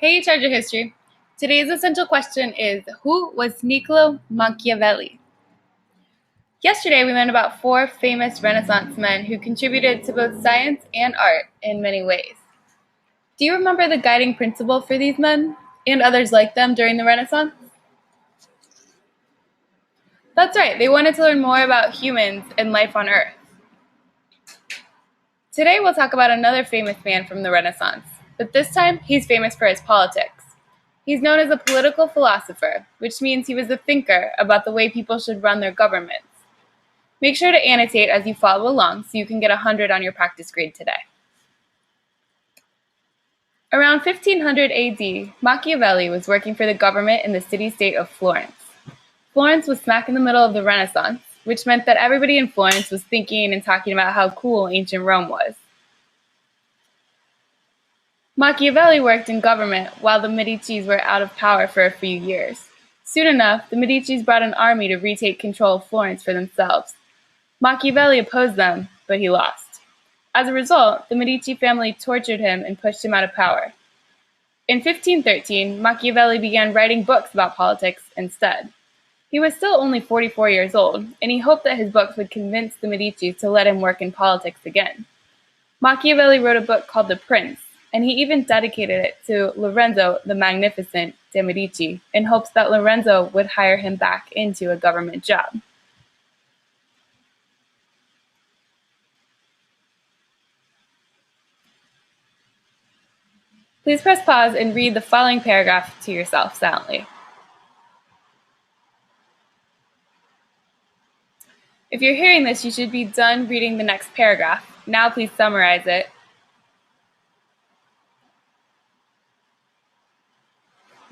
Hey, Charger History. Today's essential question is, who was Niccolo Machiavelli? Yesterday, we learned about four famous Renaissance men who contributed to both science and art in many ways. Do you remember the guiding principle for these men and others like them during the Renaissance? That's right, they wanted to learn more about humans and life on Earth. Today, we'll talk about another famous man from the Renaissance, but this time, he's famous for his politics. He's known as a political philosopher, which means he was a thinker about the way people should run their governments. Make sure to annotate as you follow along so you can get 100 on your practice grade today. Around 1500 AD, Machiavelli was working for the government in the city-state of Florence. Florence was smack in the middle of the Renaissance, which meant that everybody in Florence was thinking and talking about how cool ancient Rome was. Machiavelli worked in government while the Medicis were out of power for a few years. Soon enough, the Medicis brought an army to retake control of Florence for themselves. Machiavelli opposed them, but he lost. As a result, the Medici family tortured him and pushed him out of power. In 1513, Machiavelli began writing books about politics instead. He was still only 44 years old, and he hoped that his books would convince the Medici to let him work in politics again. Machiavelli wrote a book called The Prince, and he even dedicated it to Lorenzo the Magnificent de' Medici in hopes that Lorenzo would hire him back into a government job. Please press pause and read the following paragraph to yourself silently. If you're hearing this, you should be done reading the next paragraph. Now please summarize it.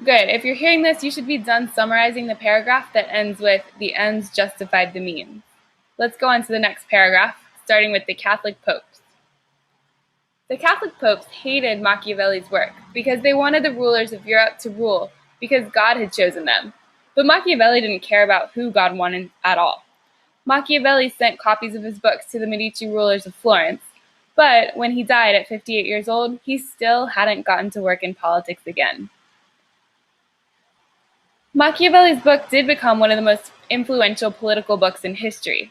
Good. If you're hearing this, you should be done summarizing the paragraph that ends with "the ends justified the means." Let's go on to the next paragraph, starting with the Catholic popes. The Catholic popes hated Machiavelli's work because they wanted the rulers of Europe to rule because God had chosen them. But Machiavelli didn't care about who God wanted at all. Machiavelli sent copies of his books to the Medici rulers of Florence, but when he died at 58 years old, he still hadn't gotten to work in politics again. Machiavelli's book did become one of the most influential political books in history.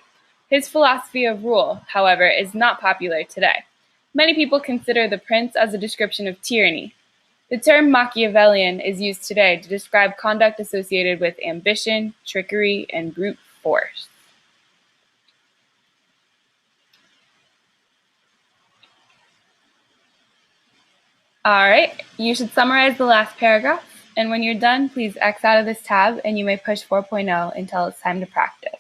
His philosophy of rule, however, is not popular today. Many people consider The Prince as a description of tyranny. The term Machiavellian is used today to describe conduct associated with ambition, trickery, and brute force. Alright, you should summarize the last paragraph, and when you're done, please X out of this tab and you may push 4.0 until it's time to practice.